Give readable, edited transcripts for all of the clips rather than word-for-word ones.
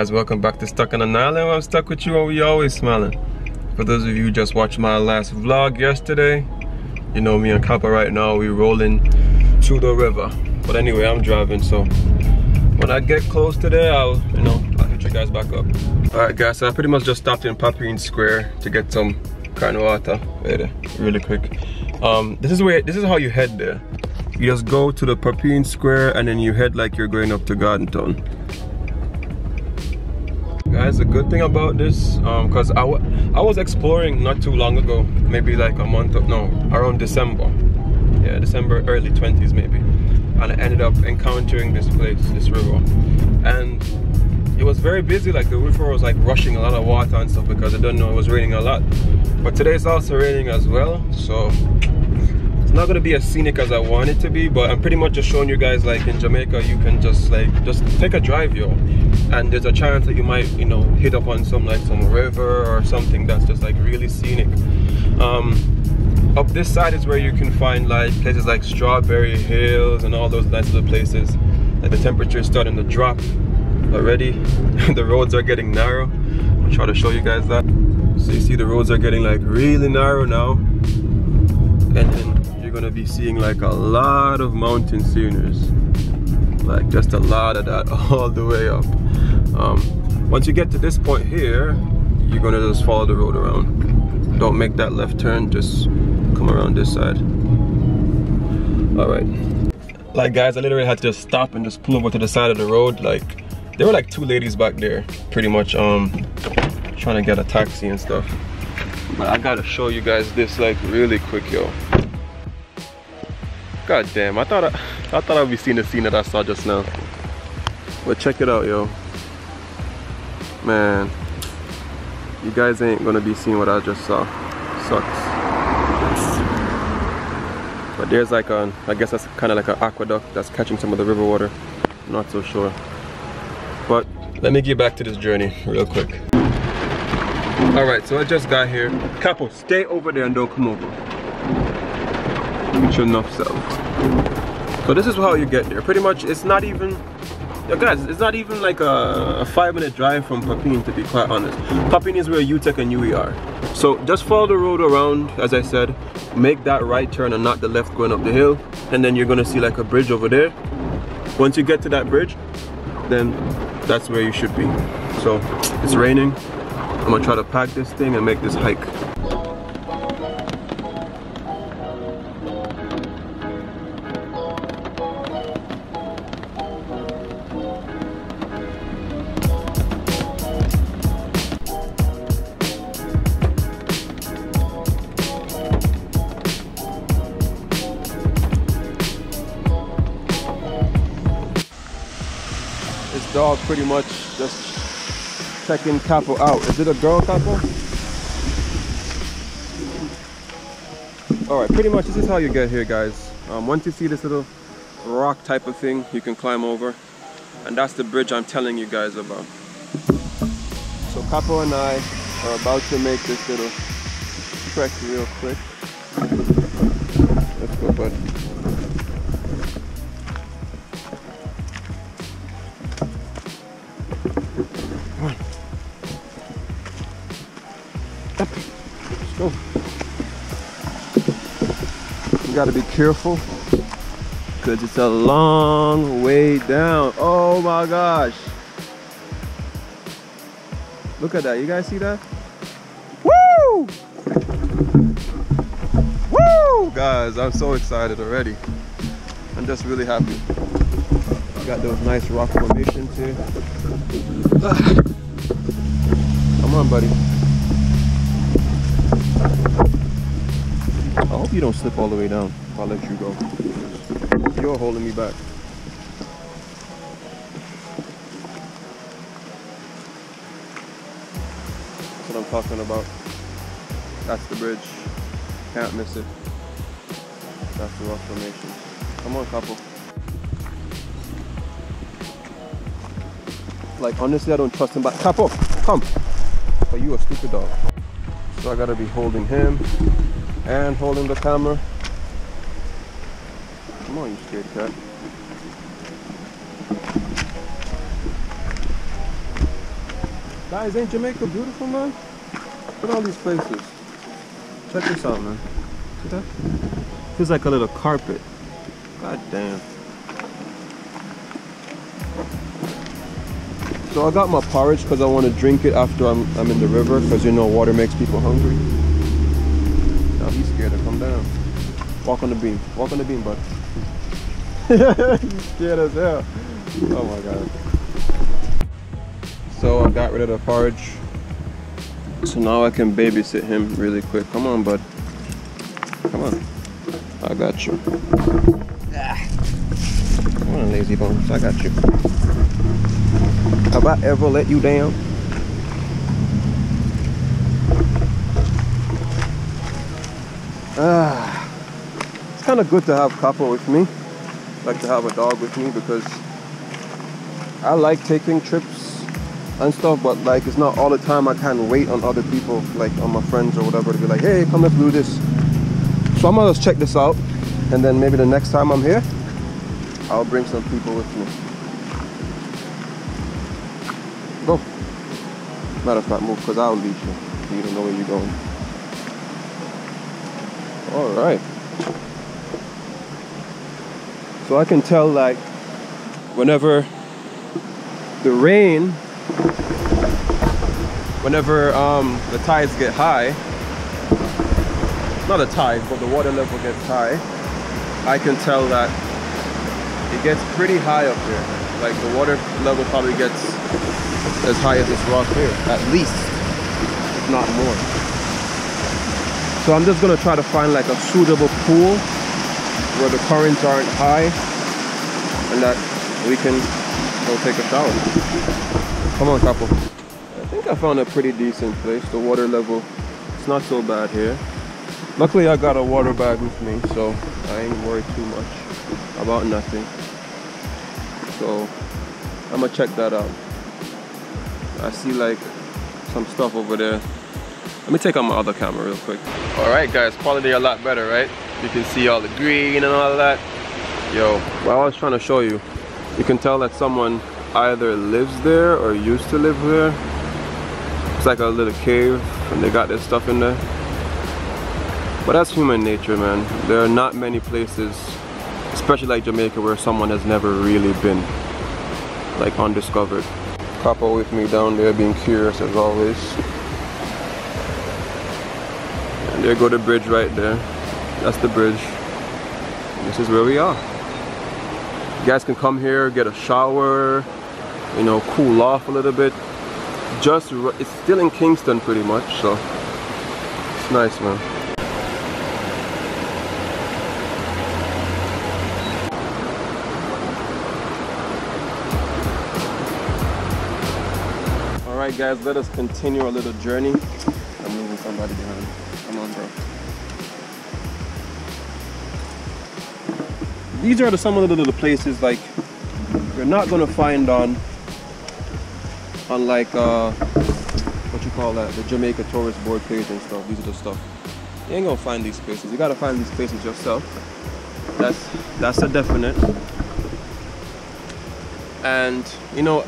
guys, welcome back to Stuck on an Island. I'm stuck with you and we always smiling. For those of you who just watched my last vlog yesterday, you know me and Kappa right now, we rolling to the river. But anyway, I'm driving, so when I get close to there, I'll hit you guys back up. Alright guys, so I pretty much just stopped in Papine Square to get some kind of water. Wait, really quick. This is how you head there. You just go to the Papine Square and then you head like you're going up to Garden Town. Guys, the good thing about this, because I was exploring not too long ago, maybe like around December. Yeah, December, early 20s maybe. And I ended up encountering this place, this river. And it was very busy, like the river was like rushing a lot of water and stuff because I didn't know it was raining a lot. But today it's also raining as well, so it's not gonna be as scenic as I want it to be, but I'm pretty much just showing you guys like in Jamaica you can just take a drive, yo. And there's a chance that you might, hit up on some river or something that's just like really scenic. Up this side is where you can find like places like Strawberry Hills and all those nice little places. Like the temperature is starting to drop already. The roads are getting narrow. I'll try to show you guys that. So you see the roads are getting like really narrow now. And then you're gonna be seeing like a lot of mountain sceneries. Like just a lot of that all the way up. Once you get to this point here, you're gonna just follow the road around. Don't make that left turn, just come around this side. Alright. Like guys, I literally had to just stop and just pull over to the side of the road. Like there were like two ladies back there pretty much trying to get a taxi and stuff. But I gotta show you guys this like really quick, yo. God damn, I thought I'd be seeing the scene that I saw just now. But check it out, yo. Man, you guys ain't gonna be seeing what I just saw. Sucks. But there's like I guess that's kind of like an aqueduct that's catching some of the river water. I'm not so sure. But let me get back to this journey real quick. Alright, so I just got here. Capo, stay over there and don't come over. With your enough self. So this is how you get there. Pretty much, it's not even, guys, it's not even like a 5-minute drive from Papine, to be quite honest. Papine is where UTEC and UE are. So just follow the road around, as I said. Make that right turn and not the left going up the hill. And then you're gonna see like a bridge over there. Once you get to that bridge, then that's where you should be. So it's raining. I'm gonna try to pack this thing and make this hike. This dog pretty much just checking Capo out. Is it a girl, Capo? Alright, pretty much this is how you get here, guys. Once you see this little rock type of thing, you can climb over. And that's the bridge I'm telling you guys about. So Capo and I are about to make this little trek real quick. Let's go, bud. Let's go. You gotta be careful because it's a long way down. Oh my gosh. Look at that. You guys see that? Woo! Woo! Guys, I'm so excited already. I'm just really happy. Got those nice rock formations here. Come on, buddy. I hope you don't slip all the way down if I let you go. You're holding me back. That's what I'm talking about. That's the bridge. Can't miss it. That's the rock formation. Come on, couple. Like honestly, I don't trust him back. Capo, come. Oh, you a stupid dog. So I gotta be holding him and holding the camera. Come on, you scared cat. Guys, ain't Jamaica beautiful, man? Look at all these places. Check this out, man. See that? Feels like a little carpet. God damn. So I got my porridge because I want to drink it after I'm in the river, because you know water makes people hungry. Now he's scared to come down. Walk on the beam. Walk on the beam, bud. He's scared as hell. Oh my god. So I got rid of the porridge. So now I can babysit him really quick. Come on, bud. Come on. I got you. Come on, lazy bones. I got you. Have I ever let you down? It's kind of good to have Kappa with me. Like to have a dog with me, because I like taking trips and stuff, but like it's not all the time. I can't wait on other people, like on my friends or whatever, to be like, hey, come let's do this. So I'm gonna just check this out, and then maybe the next time I'm here, I'll bring some people with me. Go. Matter of fact, move, because I'll lead you. You don't know where you're going. Alright. So I can tell, like, whenever the rain, whenever the tides get high, not the tides, but the water level gets high, I can tell that it gets pretty high up here. Like the water level probably gets as high as this rock here, at least, if not more. So I'm just gonna try to find like a suitable pool where the currents aren't high and that we can go take a shower. Come on, couple. I think I found a pretty decent place. The water level, it's not so bad here. Luckily I got a water bag with me, so I ain't worried too much about nothing. So I'm gonna check that out. I see like some stuff over there. Let me take out my other camera real quick. Alright guys, quality a lot better, right? You can see all the green and all of that. Yo, what I was trying to show you, you can tell that someone either lives there or used to live there. It's like a little cave and they got their stuff in there. But that's human nature, man. There are not many places, especially like Jamaica, where someone has never really been, like, undiscovered. Couple with me down there being curious as always. And there go the bridge right there. That's the bridge. This is where we are. You guys can come here, get a shower, you know, cool off a little bit. It's still in Kingston pretty much, so it's nice, man. Alright guys, let us continue our little journey. I'm moving somebody behind. Come on, bro. These are some of the little places like you're not gonna find on like what you call that, the Jamaica tourist board page and stuff. These are the stuff. You ain't gonna find these places. You gotta find these places yourself. That's a definite. And you know,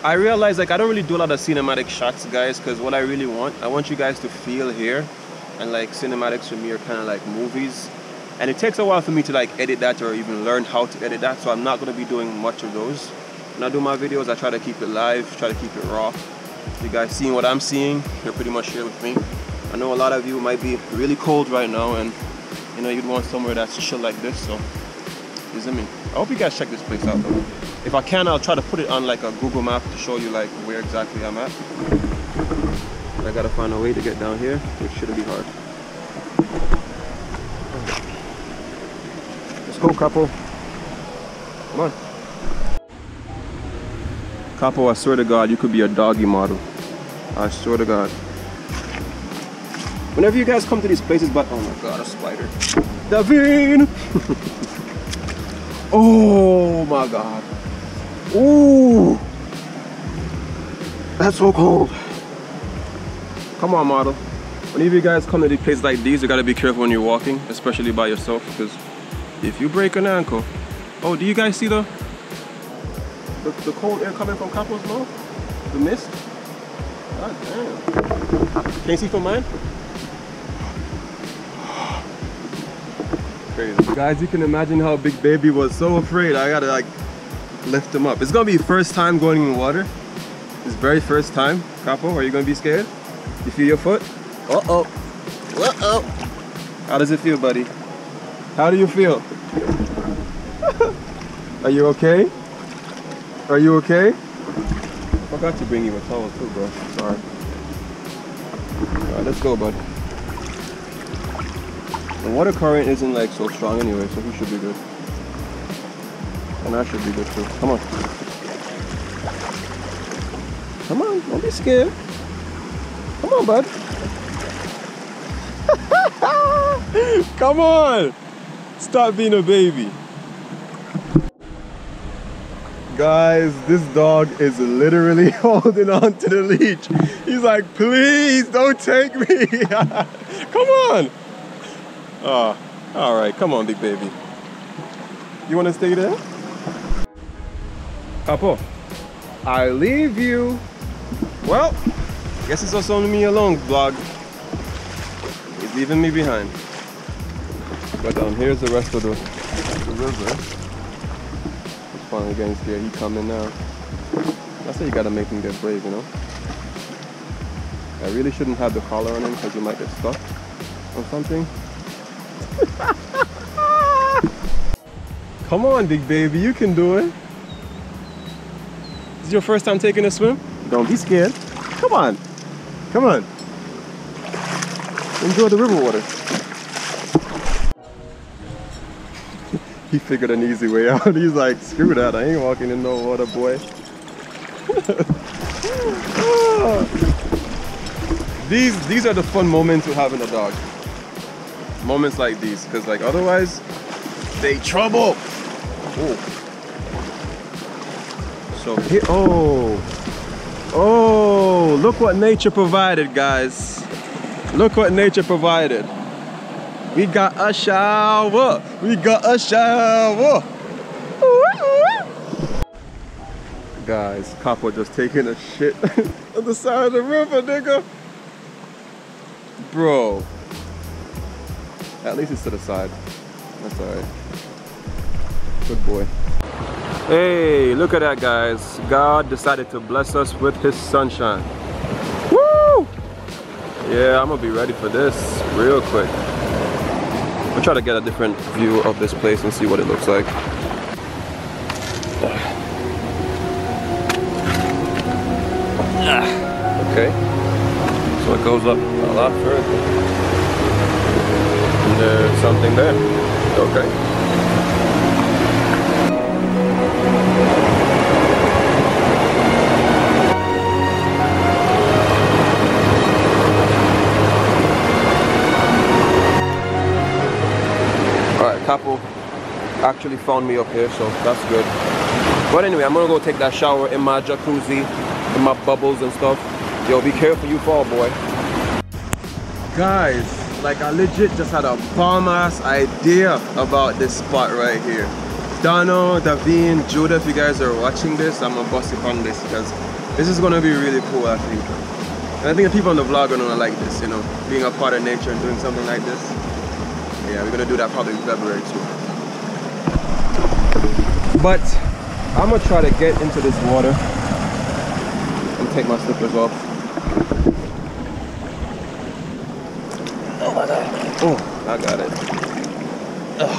I realize like I don't really do a lot of cinematic shots, guys, because what I really want, I want you guys to feel here, and like cinematics for me are kind of like movies, and it takes a while for me to like edit that or even learn how to edit that, so I'm not going to be doing much of those. When I do my videos, I try to keep it live, try to keep it raw. You guys seeing what I'm seeing, you're pretty much here with me. I know a lot of you might be really cold right now, and you know you'd want somewhere that's chill like this, so you see me. I hope you guys check this place out though. If I can, I'll try to put it on like a Google map to show you like where exactly I'm at. I gotta find a way to get down here, which shouldn't be hard. Let's go, couple. Come on. Couple, I swear to God, you could be a doggy model. I swear to God. Whenever you guys come to these places, but oh my God, a spider. Davin! Oh my God. Ooh, that's so cold. Come on, model. Whenever you guys come to these places like these, you gotta be careful when you're walking, especially by yourself, because if you break an ankle. Oh, do you guys see the cold air coming from Capo's mouth? The mist? God damn. Can you see from mine? Crazy. Guys, you can imagine how Big Baby was so afraid. I gotta like lift him up. It's gonna be first time going in water. His very first time. Capo, are you gonna be scared? You feel your foot? Uh-oh. Uh-oh. How does it feel, buddy? How do you feel? Are you okay? Are you okay? I forgot to bring you a towel too, bro. Sorry. Alright, let's go, bud. The water current isn't like so strong anyway, so he should be good. And I should be good too. Come on. Come on, don't be scared. Come on, bud. Come on! Stop being a baby. Guys, this dog is literally holding on to the leash. He's like, please don't take me. Come on. Oh, all right, come on, Big Baby. You want to stay there? Capo, I leave you. Well, guess it's also me alone, vlog. He's leaving me behind. But here's the rest of the river. It's finally getting scared. He coming now. That's why you gotta make him get brave, you know? I really shouldn't have the collar on him because you might get stuck or something. Come on, Big Baby, you can do it. This is your first time taking a swim? Don't be scared. Come on. Come on. Enjoy the river water. He figured an easy way out. He's like, screw that, I ain't walking in no water, boy. These are the fun moments with having a dog. Moments like these, because like otherwise, they trouble. Oh. So here, oh, look what nature provided, guys. Look what nature provided. We got a shower. We got a shower. Guys, Capo just taking a shit on the side of the river, nigga. Bro. At least it's to the side. That's alright. Good boy. Hey, look at that, guys. God decided to bless us with his sunshine. Woo! Yeah, I'm gonna be ready for this real quick. We'll try to get a different view of this place and see what it looks like. Okay. So it goes up a lot further. And there's something there. Okay. Capo actually found me up here, so that's good. But anyway, I'm gonna go take that shower in my jacuzzi, in my bubbles and stuff. Yo, be careful, you fall, boy. Guys, like I legit just had a bomb-ass idea about this spot right here. Dano, Davin, Judah, if you guys are watching this, I'm gonna bust upon this because this is gonna be really cool, I think. And I think the people on the vlog are gonna like this, you know, being a part of nature and doing something like this. Yeah, we're gonna do that probably in February too. But I'm gonna try to get into this water and take my slippers off. Oh my god. Oh, I got it. Ugh.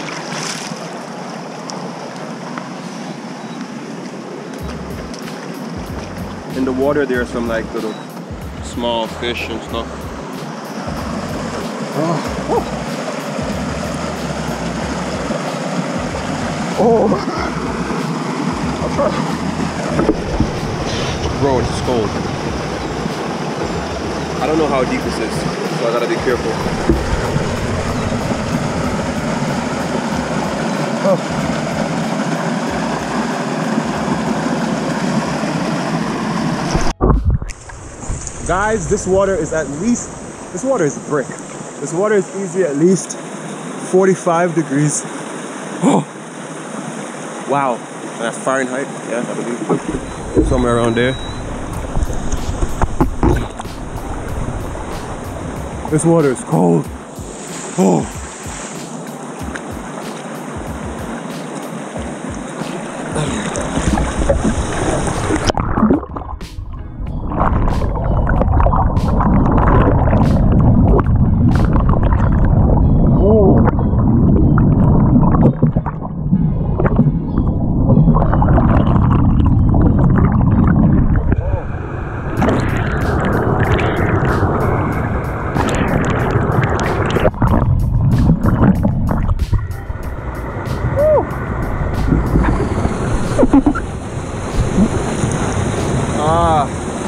In the water there are some like little small fish and stuff. Oh. Oh, I'll try. Bro, it's cold. I don't know how deep this is, so I gotta be careful. Oh. Guys, this water is this water is brick. This water is easy at least 45 degrees. Oh. Wow, that's Fahrenheit. Yeah, I believe somewhere around there. This water is cold. Oh.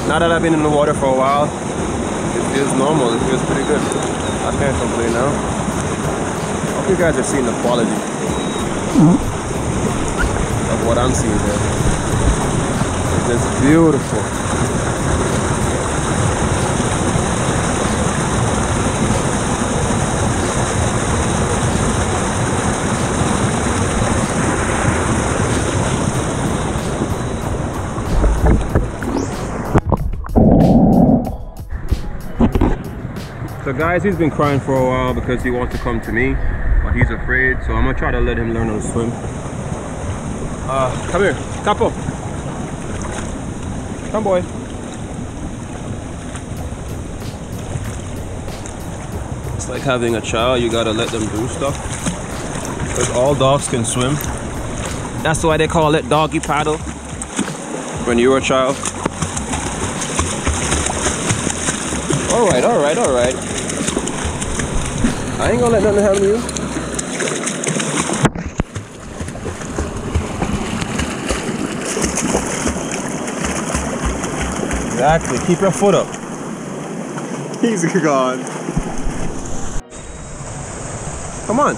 Now that I've been in the water for a while, it feels normal, it feels pretty good. I can't complain now. I hope you guys are seeing the quality of what I'm seeing there. It's beautiful. So guys, he's been crying for a while because he wants to come to me, but he's afraid, so I'm gonna try to let him learn how to swim. Come here, Capo. Come boy. It's like having a child, you gotta let them do stuff. Because all dogs can swim. That's why they call it doggy paddle when you were a child. Alright, alright, alright. I ain't gonna let nothing happen to you. Exactly, keep your foot up. He's gone. Come on.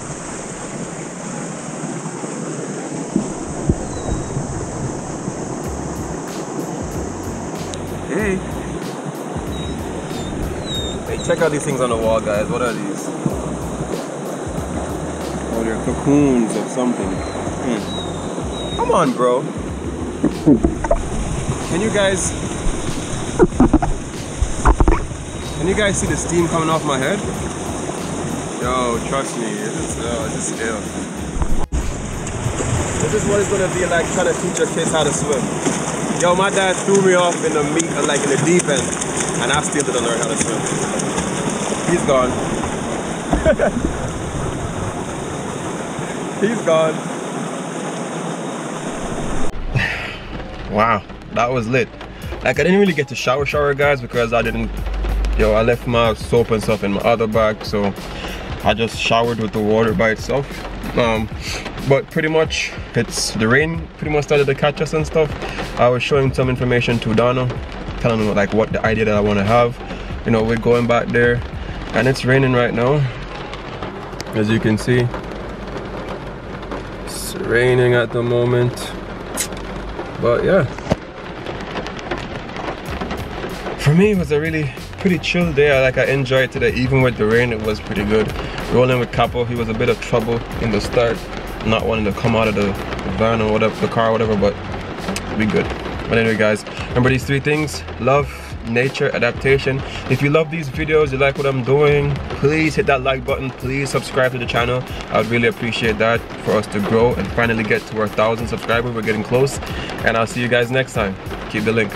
Hey. Hey, check out these things on the wall, guys. What are these? Oh, they're cocoons of something. Come on, bro. Can you guys see the steam coming off my head? Yo, trust me, it's just ill. This is what it's gonna be like trying to teach your kids how to swim. Yo, my dad threw me off in the deep end, and I still didn't learn how to swim. He's gone. He's gone. Wow, that was lit. Like, I didn't really get to shower guys because I left my soap and stuff in my other bag, so I just showered with the water by itself. But pretty much the rain pretty much started to catch us and stuff. I was showing some information to Donna, telling him like what the idea that I want to have. You know, we're going back there and it's raining right now, as you can see. It's raining at the moment, but yeah, for me it was a really pretty chill day. I enjoyed today. Even with the rain, it was pretty good. Rolling with Capo, he was a bit of trouble in the start, not wanting to come out of the van or whatever, the car or whatever, but we good. But anyway guys, remember these 3 things: love, nature, adaptation. If you love these videos, you like what I'm doing, please hit that like button, please subscribe to the channel. I would really appreciate that for us to grow and finally get to our 1,000 subscribers. We're getting close, and I'll see you guys next time. Keep the link.